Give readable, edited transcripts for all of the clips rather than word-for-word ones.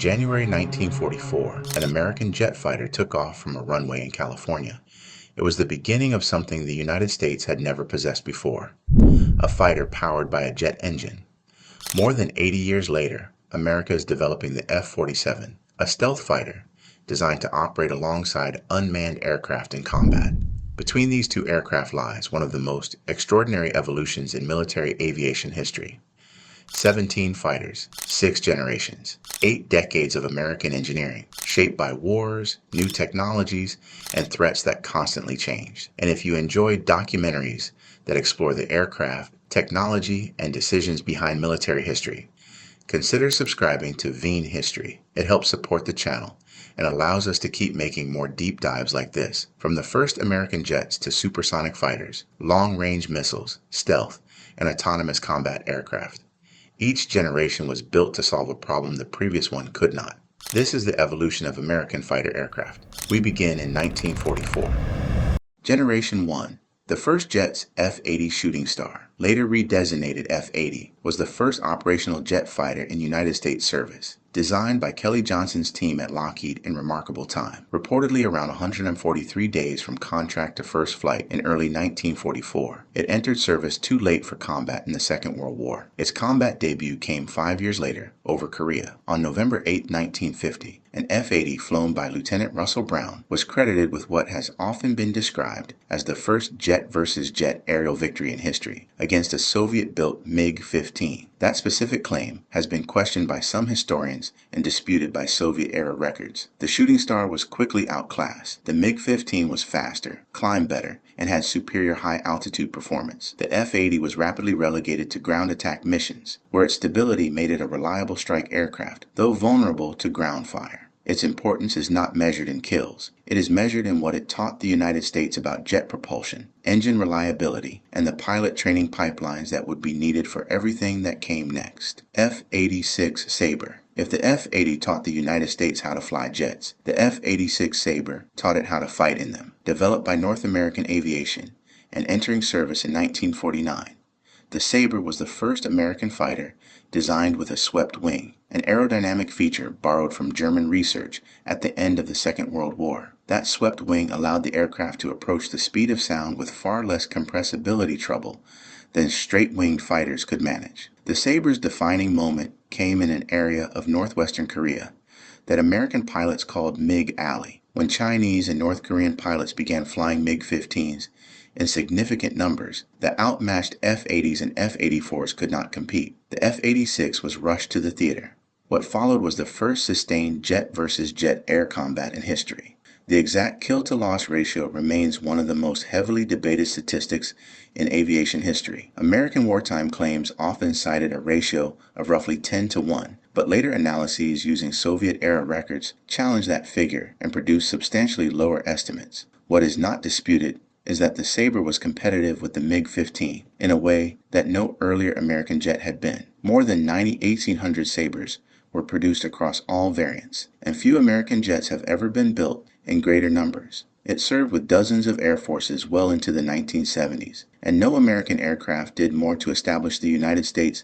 January 1944, an American jet fighter took off from a runway in California. It was the beginning of something the United States had never possessed before, a fighter powered by a jet engine. More than 80 years later, America is developing the F-47, a stealth fighter designed to operate alongside unmanned aircraft in combat. Between these two aircraft lies one of the most extraordinary evolutions in military aviation history. 17 fighters, 6 generations, 8 decades of American engineering, shaped by wars, new technologies, and threats that constantly changed. And if you enjoy documentaries that explore the aircraft, technology, and decisions behind military history, consider subscribing to Veen History. It helps support the channel and allows us to keep making more deep dives like this, from the first American jets to supersonic fighters, long-range missiles, stealth, and autonomous combat aircraft. Each generation was built to solve a problem the previous one could not. This is the evolution of American fighter aircraft. We begin in 1944. Generation 1. The first jet's F-80 Shooting Star, later redesignated F-80, was the first operational jet fighter in United States service. Designed by Kelly Johnson's team at Lockheed in remarkable time, reportedly around 143 days from contract to first flight in early 1944. It entered service too late for combat in the Second World War. Its combat debut came 5 years later, over Korea. On November 8, 1950, an F-80 flown by Lieutenant Russell Brown was credited with what has often been described as the first jet versus jet aerial victory in history against a Soviet-built MiG-15. That specific claim has been questioned by some historians and disputed by Soviet-era records. The Shooting Star was quickly outclassed. The MiG-15 was faster, climbed better, and had superior high-altitude performance. The F-80 was rapidly relegated to ground attack missions, where its stability made it a reliable strike aircraft, though vulnerable to ground fire. Its importance is not measured in kills. It is measured in what it taught the United States about jet propulsion, engine reliability, and the pilot training pipelines that would be needed for everything that came next. F-86 Sabre. If the F-80 taught the United States how to fly jets, the F-86 Sabre taught it how to fight in them. Developed by North American Aviation and entering service in 1949, the Sabre was the first American fighter designed with a swept wing, an aerodynamic feature borrowed from German research at the end of the Second World War. That swept wing allowed the aircraft to approach the speed of sound with far less compressibility trouble than straight-winged fighters could manage. The Sabre's defining moment came in an area of northwestern Korea that American pilots called MiG Alley, when Chinese and North Korean pilots began flying MiG-15s in significant numbers. The outmatched F-80s and F-84s could not compete. The F-86 was rushed to the theater. What followed was the first sustained jet versus jet air combat in history. The exact kill-to-loss ratio remains one of the most heavily debated statistics in aviation history. American wartime claims often cited a ratio of roughly 10-1, but later analyses using Soviet-era records challenged that figure and produced substantially lower estimates. What is not disputed is that the Sabre was competitive with the MiG-15 in a way that no earlier American jet had been. More than 90 1800 Sabres were produced across all variants, and few American jets have ever been built in greater numbers. It served with dozens of air forces well into the 1970s, and no American aircraft did more to establish the United States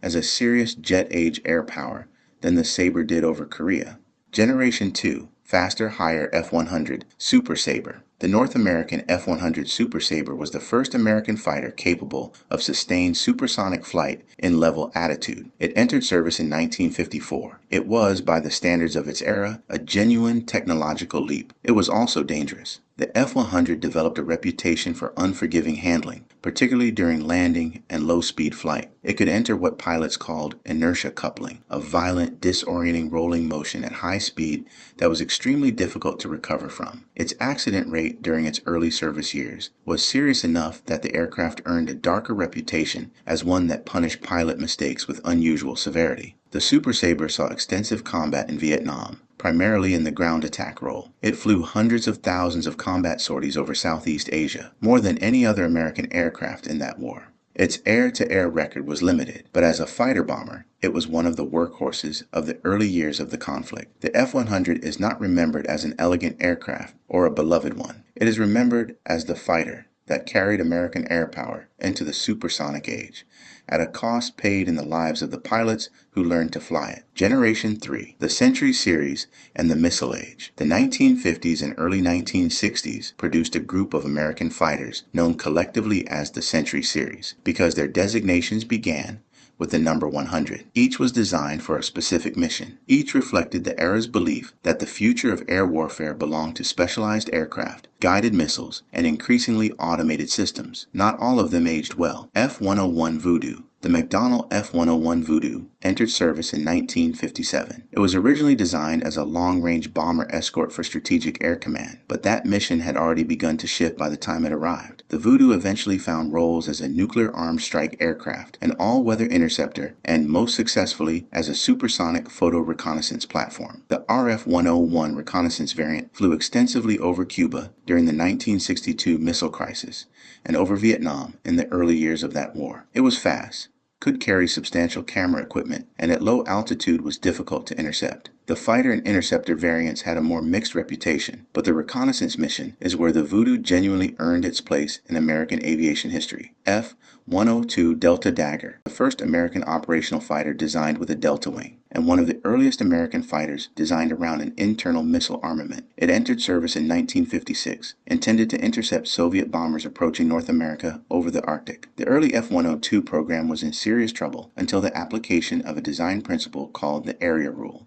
as a serious jet-age air power than the Sabre did over Korea. Generation 2, faster, higher F-100 Super Sabre. The North American F-100 Super Sabre was the first American fighter capable of sustained supersonic flight in level attitude. It entered service in 1954. It was, by the standards of its era, a genuine technological leap. It was also dangerous. The F-100 developed a reputation for unforgiving handling, particularly during landing and low-speed flight. It could enter what pilots called inertia coupling, a violent, disorienting rolling motion at high speed that was extremely difficult to recover from. Its accident rate during its early service years was serious enough that the aircraft earned a darker reputation as one that punished pilot mistakes with unusual severity. The Super Sabre saw extensive combat in Vietnam, primarily in the ground attack role. It flew hundreds of thousands of combat sorties over Southeast Asia, more than any other American aircraft in that war. Its air-to-air record was limited, but as a fighter bomber, it was one of the workhorses of the early years of the conflict. The F-100 is not remembered as an elegant aircraft or a beloved one. It is remembered as the fighter that carried American air power into the supersonic age, at a cost paid in the lives of the pilots who learned to fly it. Generation 3, the Century Series, and the Missile Age. The 1950s and early 1960s produced a group of American fighters known collectively as the Century Series because their designations began with the number 100. Each was designed for a specific mission. Each reflected the era's belief that the future of air warfare belonged to specialized aircraft, guided missiles, and increasingly automated systems. Not all of them aged well. F-101 Voodoo. The McDonnell F-101 Voodoo entered service in 1957. It was originally designed as a long-range bomber escort for Strategic Air Command, but that mission had already begun to shift by the time it arrived. The Voodoo eventually found roles as a nuclear-armed strike aircraft, an all-weather interceptor, and most successfully as a supersonic photo reconnaissance platform. The RF-101 reconnaissance variant flew extensively over Cuba during the 1962 missile crisis and over Vietnam in the early years of that war. It was fast, could carry substantial camera equipment, and at low altitude was difficult to intercept. The fighter and interceptor variants had a more mixed reputation, but the reconnaissance mission is where the Voodoo genuinely earned its place in American aviation history. F-102 Delta Dagger, the first American operational fighter designed with a delta wing, and one of the earliest American fighters designed around an internal missile armament. It entered service in 1956, intended to intercept Soviet bombers approaching North America over the Arctic. The early F-102 program was in serious trouble until the application of a design principle called the area rule,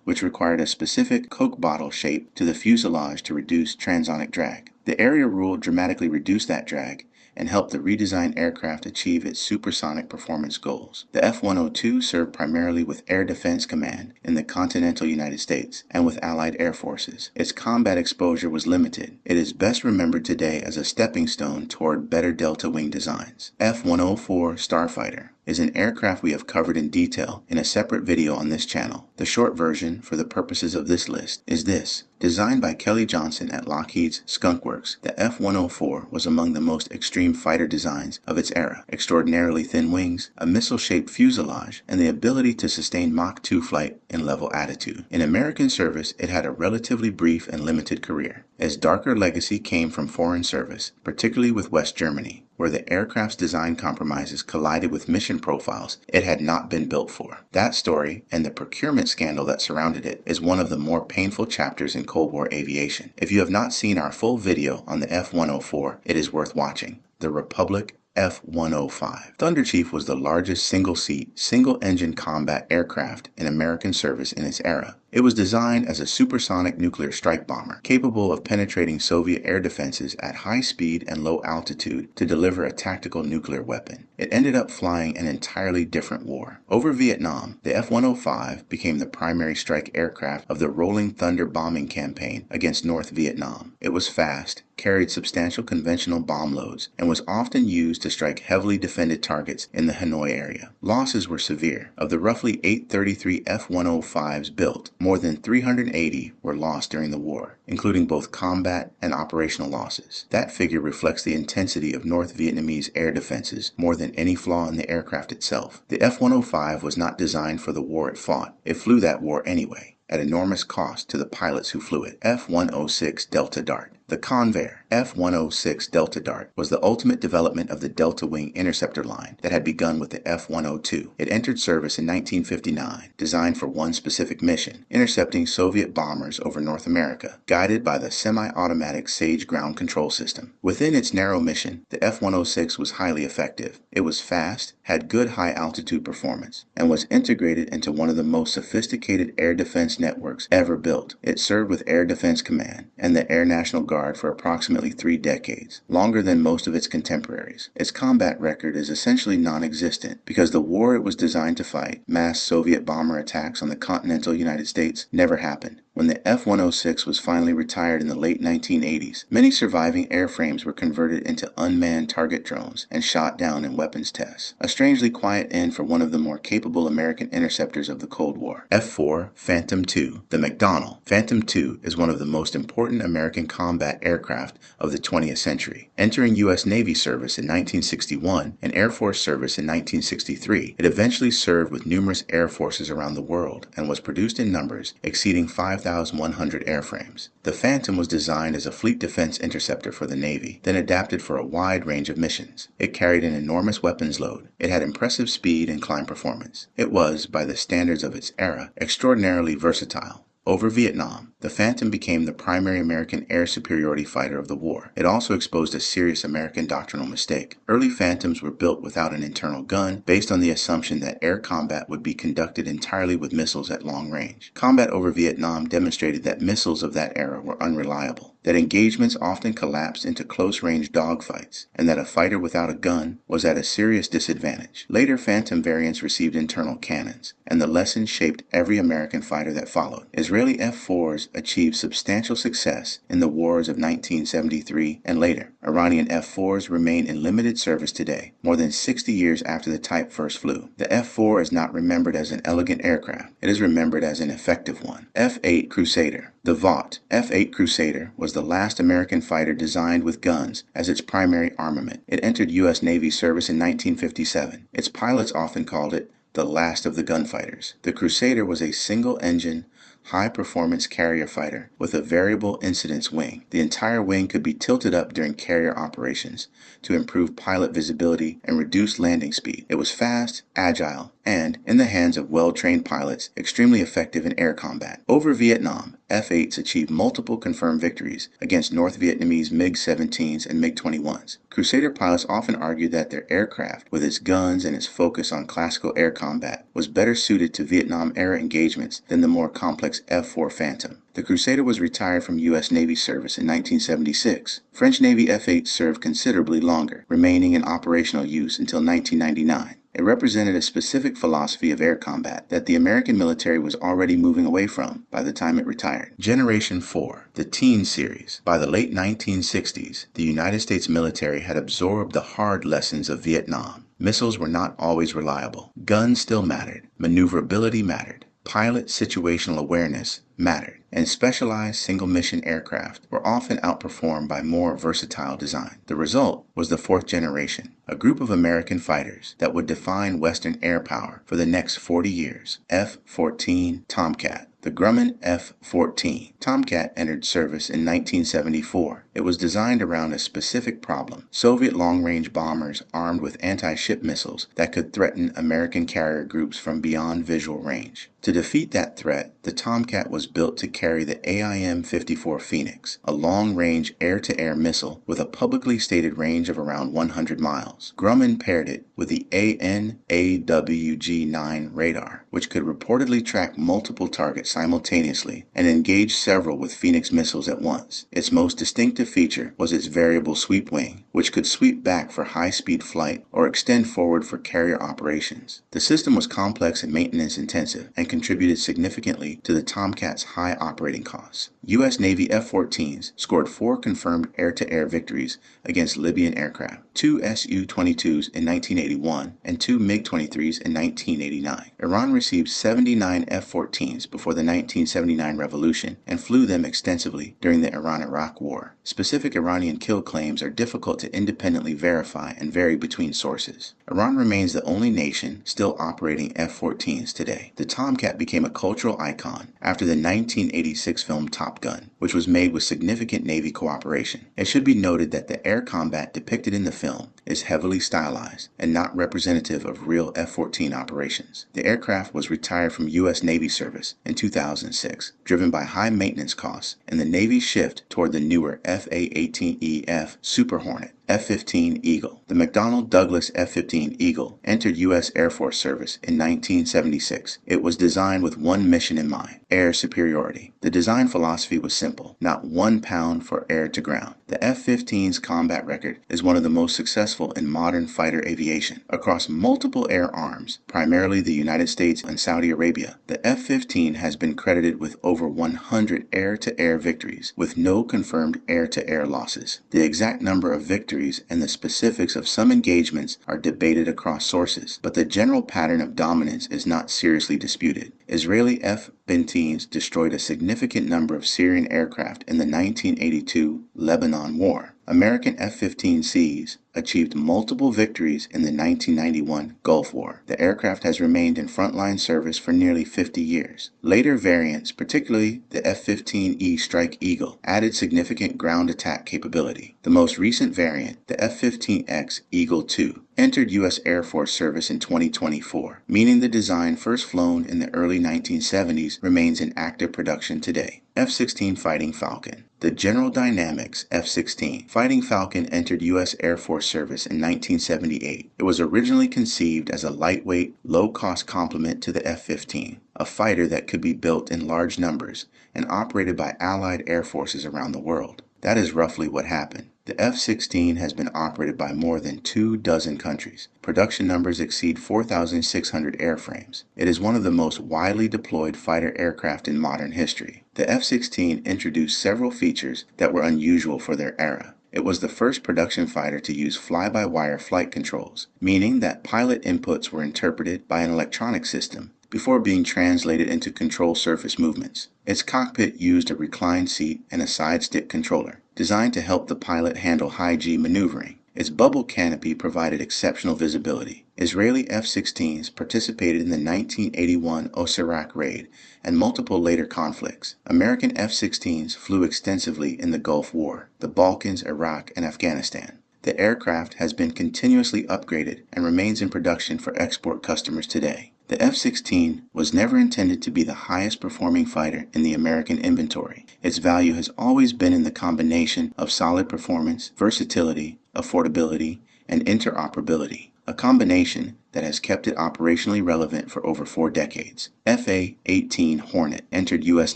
which required a specific Coke bottle shape to the fuselage to reduce transonic drag. The area rule dramatically reduced that drag and helped the redesigned aircraft achieve its supersonic performance goals. The F-102 served primarily with Air Defense Command in the continental United States and with Allied air forces. Its combat exposure was limited. It is best remembered today as a stepping stone toward better delta wing designs. F-104 Starfighter is an aircraft we have covered in detail in a separate video on this channel. The short version, for the purposes of this list, is this. Designed by Kelly Johnson at Lockheed's Skunk Works, the F-104 was among the most extreme fighter designs of its era. Extraordinarily thin wings, a missile-shaped fuselage, and the ability to sustain Mach 2 flight in level attitude. In American service, it had a relatively brief and limited career. Its darker legacy came from foreign service, particularly with West Germany, where the aircraft's design compromises collided with mission profiles it had not been built for. That story, and the procurement scandal that surrounded it, is one of the more painful chapters in Cold War aviation. If you have not seen our full video on the F-104, it is worth watching. The Republic F-105. Thunder Chief was the largest single-seat, single-engine combat aircraft in American service in its era. It was designed as a supersonic nuclear strike bomber, capable of penetrating Soviet air defenses at high speed and low altitude to deliver a tactical nuclear weapon. It ended up flying an entirely different war. Over Vietnam, the F-105 became the primary strike aircraft of the Rolling Thunder bombing campaign against North Vietnam. It was fast, carried substantial conventional bomb loads, and was often used to strike heavily defended targets in the Hanoi area. Losses were severe. Of the roughly 833 F-105s built, more than 380 were lost during the war, including both combat and operational losses. That figure reflects the intensity of North Vietnamese air defenses more than any flaw in the aircraft itself. The F-105 was not designed for the war it fought. It flew that war anyway, at enormous cost to the pilots who flew it. F-106 Delta Dart. The Convair F-106 Delta Dart was the ultimate development of the Delta Wing interceptor line that had begun with the F-102. It entered service in 1959, designed for one specific mission, intercepting Soviet bombers over North America, guided by the semi-automatic Sage ground control system. Within its narrow mission, the F-106 was highly effective. It was fast, had good high-altitude performance, and was integrated into one of the most sophisticated air defense networks ever built. It served with Air Defense Command and the Air National Guard for approximately 3 decades, longer than most of its contemporaries. Its combat record is essentially non-existent because the war it was designed to fight, mass Soviet bomber attacks on the continental United States, never happened. When the F-106 was finally retired in the late 1980s, many surviving airframes were converted into unmanned target drones and shot down in weapons tests. A strangely quiet end for one of the more capable American interceptors of the Cold War. F-4 Phantom II. The McDonnell Phantom II is one of the most important American combat aircraft of the 20th century. Entering U.S. Navy service in 1961 and Air Force service in 1963, it eventually served with numerous air forces around the world and was produced in numbers exceeding 5,000 5,100 airframes. The Phantom was designed as a fleet defense interceptor for the Navy, then adapted for a wide range of missions. It carried an enormous weapons load. It had impressive speed and climb performance. It was, by the standards of its era, extraordinarily versatile. Over Vietnam, the Phantom became the primary American air superiority fighter of the war. It also exposed a serious American doctrinal mistake. Early Phantoms were built without an internal gun, based on the assumption that air combat would be conducted entirely with missiles at long range. Combat over Vietnam demonstrated that missiles of that era were unreliable, that engagements often collapsed into close-range dogfights, and that a fighter without a gun was at a serious disadvantage. Later Phantom variants received internal cannons, and the lesson shaped every American fighter that followed. Israeli F-4s achieved substantial success in the wars of 1973 and later. Iranian F-4s remain in limited service today, more than 60 years after the type first flew. The F-4 is not remembered as an elegant aircraft. It is remembered as an effective one. F-8 Crusader. The Vought F-8 Crusader was the last American fighter designed with guns as its primary armament. It entered U.S. Navy service in 1957. Its pilots often called it the last of the gunfighters. The Crusader was a single-engine, high-performance carrier fighter with a variable incidence wing. The entire wing could be tilted up during carrier operations to improve pilot visibility and reduce landing speed. It was fast, agile, and, in the hands of well-trained pilots, extremely effective in air combat. Over Vietnam, F-8s achieved multiple confirmed victories against North Vietnamese MiG-17s and MiG-21s. Crusader pilots often argued that their aircraft, with its guns and its focus on classical air combat, was better suited to Vietnam-era engagements than the more complex F-4 Phantom. The Crusader was retired from U.S. Navy service in 1976. French Navy F-8s served considerably longer, remaining in operational use until 1999. It represented a specific philosophy of air combat that the American military was already moving away from by the time it retired. Generation 4, the Teen Series. By the late 1960s, the United States military had absorbed the hard lessons of Vietnam. Missiles were not always reliable. Guns still mattered. Maneuverability mattered. Pilot situational awareness mattered, and specialized single-mission aircraft were often outperformed by more versatile design. The result was the fourth generation, a group of American fighters that would define Western air power for the next 40 years. F-14 Tomcat. The Grumman F-14 Tomcat entered service in 1974. It was designed around a specific problem: Soviet long-range bombers armed with anti-ship missiles that could threaten American carrier groups from beyond visual range. To defeat that threat, the Tomcat was built to carry the AIM-54 Phoenix, a long-range air-to-air missile with a publicly stated range of around 100 miles. Grumman paired it with the AN/AWG-9 radar, which could reportedly track multiple targets simultaneously and engage several with Phoenix missiles at once. Its most distinctive feature was its variable sweep wing, which could sweep back for high-speed flight or extend forward for carrier operations. The system was complex and maintenance-intensive and contributed significantly to the Tomcat's high operating costs. U.S. Navy F-14s scored 4 confirmed air-to-air victories against Libyan aircraft, 2 Su-22s in 1981 and 2 MiG-23s in 1989. Iran received 79 F-14s before the 1979 revolution and flew them extensively during the Iran-Iraq War. Specific Iranian kill claims are difficult to independently verify and vary between sources. Iran remains the only nation still operating F-14s today. The Tomcat became a cultural icon after the 1986 film Top Gun, which was made with significant Navy cooperation. It should be noted that the air combat depicted in the film is heavily stylized and not representative of real F-14 operations. The aircraft was retired from U.S. Navy service in 2006, driven by high maintenance costs and the Navy's shift toward the newer F/A-18E/F Super Hornet F-15 Eagle. The McDonnell Douglas F-15 Eagle entered U.S. Air Force service in 1976. It was designed with one mission in mind: air superiority. The design philosophy was simple: not 1 pound for air to ground. The F-15's combat record is one of the most successful in modern fighter aviation. Across multiple air arms, primarily the United States and Saudi Arabia, the F-15 has been credited with over 100 air-to-air victories, with no confirmed air-to-air losses. The exact number of victories and the specifics of some engagements are debated across sources, but the general pattern of dominance is not seriously disputed. Israeli F-15s destroyed a significant number of Syrian aircraft in the 1982 Lebanon War. American F-15Cs achieved multiple victories in the 1991 Gulf War. The aircraft has remained in frontline service for nearly 50 years. Later variants, particularly the F-15E Strike Eagle, added significant ground attack capability. The most recent variant, the F-15X Eagle II, entered U.S. Air Force service in 2024, meaning the design first flown in the early 1970s remains in active production today. F-16 Fighting Falcon. The General Dynamics F-16 Fighting Falcon entered U.S. Air Force service in 1978. It was originally conceived as a lightweight, low-cost complement to the F-15, a fighter that could be built in large numbers and operated by Allied air forces around the world. That is roughly what happened. The F-16 has been operated by more than 24 countries. Production numbers exceed 4,600 airframes. It is one of the most widely deployed fighter aircraft in modern history. The F-16 introduced several features that were unusual for their era. It was the first production fighter to use fly-by-wire flight controls, meaning that pilot inputs were interpreted by an electronic system before being translated into control surface movements. Its cockpit used a reclined seat and a side stick controller, designed to help the pilot handle high-G maneuvering. Its bubble canopy provided exceptional visibility. Israeli F-16s participated in the 1981 Osirak raid and multiple later conflicts. American F-16s flew extensively in the Gulf War, the Balkans, Iraq, and Afghanistan. The aircraft has been continuously upgraded and remains in production for export customers today. The F-16 was never intended to be the highest performing fighter in the American inventory. Its value has always been in the combination of solid performance, versatility, affordability, and interoperability, a combination that has kept it operationally relevant for over 4 decades. F/A-18 Hornet entered U.S.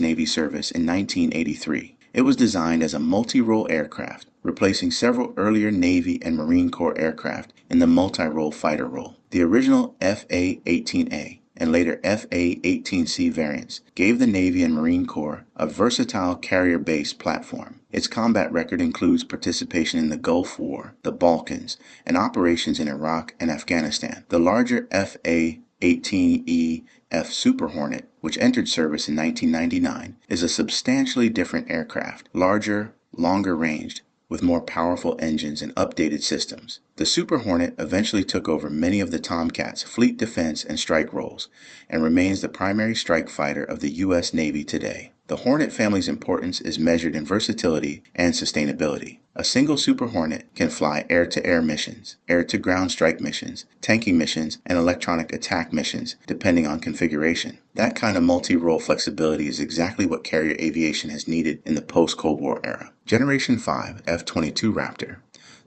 Navy service in 1983. It was designed as a multi-role aircraft, replacing several earlier Navy and Marine Corps aircraft in the multi-role fighter role. The original F/A-18A and later F/A-18C variants gave the Navy and Marine Corps a versatile carrier-based platform. Its combat record includes participation in the Gulf War, the Balkans, and operations in Iraq and Afghanistan. The larger F/A-18E F Super Hornet, which entered service in 1999, is a substantially different aircraft, larger, longer ranged, with more powerful engines and updated systems. The Super Hornet eventually took over many of the Tomcat's fleet defense and strike roles, and remains the primary strike fighter of the U.S. Navy today. The Hornet family's importance is measured in versatility and sustainability. A single Super Hornet can fly air-to-air missions, air-to-ground strike missions, tanking missions, and electronic attack missions, depending on configuration. That kind of multi-role flexibility is exactly what carrier aviation has needed in the post-Cold War era. Generation 5 F-22 Raptor.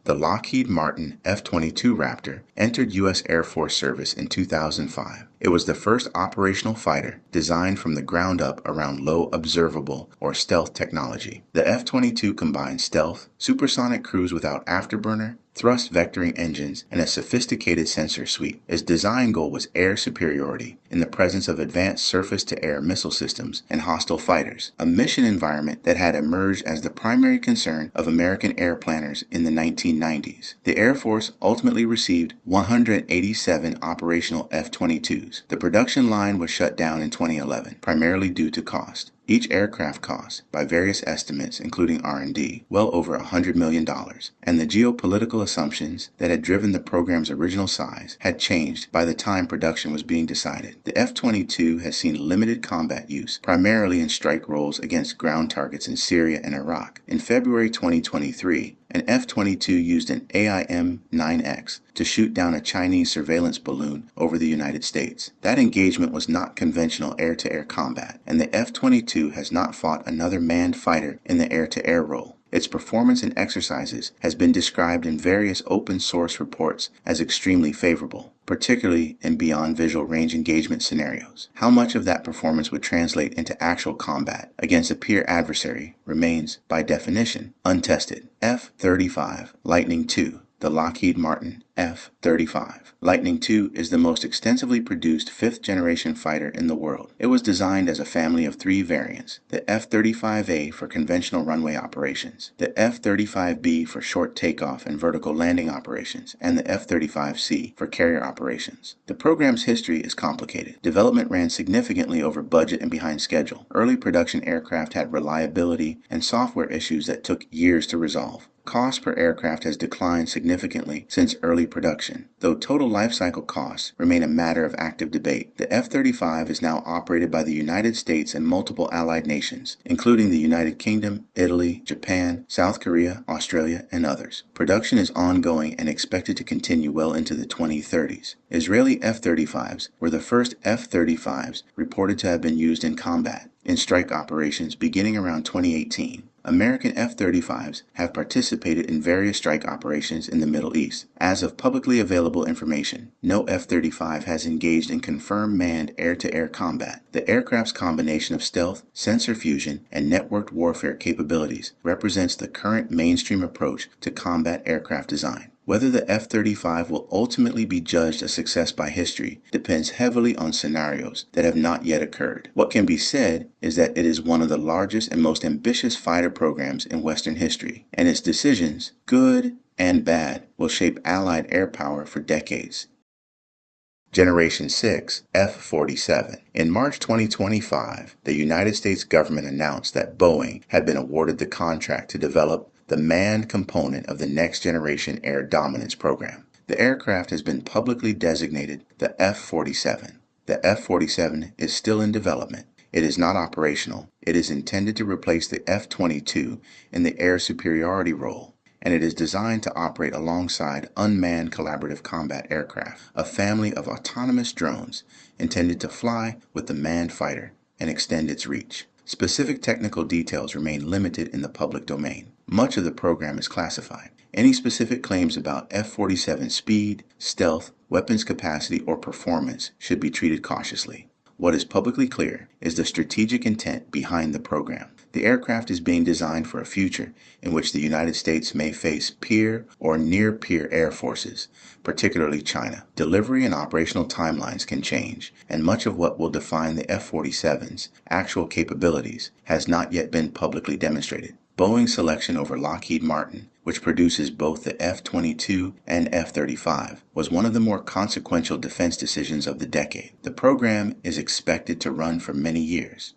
The Lockheed Martin F-22 Raptor entered U.S. Air Force service in 2005. It was the first operational fighter designed from the ground up around low observable or stealth technology. The F-22 combines stealth, supersonic cruise without afterburner, thrust vectoring engines, and a sophisticated sensor suite. Its design goal was air superiority in the presence of advanced surface-to-air missile systems and hostile fighters, a mission environment that had emerged as the primary concern of American air planners in the 1990s. The Air Force ultimately received 187 operational F-22s. The production line was shut down in 2011, primarily due to cost. Each aircraft cost, by various estimates including R&D, well over $100 million, and the geopolitical assumptions that had driven the program's original size had changed by the time production was being decided. The F-22 has seen limited combat use, primarily in strike roles against ground targets in Syria and Iraq. In February 2023, an F-22 used an AIM-9X to shoot down a Chinese surveillance balloon over the United States. That engagement was not conventional air-to-air combat, and the F-22 has not fought another manned fighter in the air-to-air role. Its performance in exercises has been described in various open-source reports as extremely favorable, particularly in beyond visual range engagement scenarios. How much of that performance would translate into actual combat against a peer adversary remains, by definition, untested. F-35 Lightning II. The Lockheed Martin F-35. Lightning II is the most extensively produced fifth-generation fighter in the world. It was designed as a family of three variants: the F-35A for conventional runway operations, the F-35B for short takeoff and vertical landing operations, and the F-35C for carrier operations. The program's history is complicated. Development ran significantly over budget and behind schedule. Early production aircraft had reliability and software issues that took years to resolve. Cost per aircraft has declined significantly since early production, though total lifecycle costs remain a matter of active debate. The F-35 is now operated by the United States and multiple allied nations, including the United Kingdom, Italy, Japan, South Korea, Australia, and others. Production is ongoing and expected to continue well into the 2030s. Israeli F-35s were the first F-35s reported to have been used in combat in strike operations beginning around 2018. American F-35s have participated in various strike operations in the Middle East. As of publicly available information, no F-35 has engaged in confirmed manned air-to-air combat. The aircraft's combination of stealth, sensor fusion, and networked warfare capabilities represents the current mainstream approach to combat aircraft design. Whether the F-35 will ultimately be judged a success by history depends heavily on scenarios that have not yet occurred. What can be said is that it is one of the largest and most ambitious fighter programs in Western history, and its decisions, good and bad, will shape Allied air power for decades. Generation 6 F-47. In March 2025, the United States government announced that Boeing had been awarded the contract to develop the manned component of the Next Generation Air Dominance program. The aircraft has been publicly designated the F-47. The F-47 is still in development. It is not operational. It is intended to replace the F-22 in the air superiority role, and it is designed to operate alongside unmanned collaborative combat aircraft, a family of autonomous drones intended to fly with the manned fighter and extend its reach. Specific technical details remain limited in the public domain. Much of the program is classified. Any specific claims about F-47 speed, stealth, weapons capacity, or performance should be treated cautiously. What is publicly clear is the strategic intent behind the program. The aircraft is being designed for a future in which the United States may face peer or near-peer air forces, particularly China. Delivery and operational timelines can change, and much of what will define the F-47's actual capabilities has not yet been publicly demonstrated. Boeing's selection over Lockheed Martin, which produces both the F-22 and F-35, was one of the more consequential defense decisions of the decade. The program is expected to run for many years.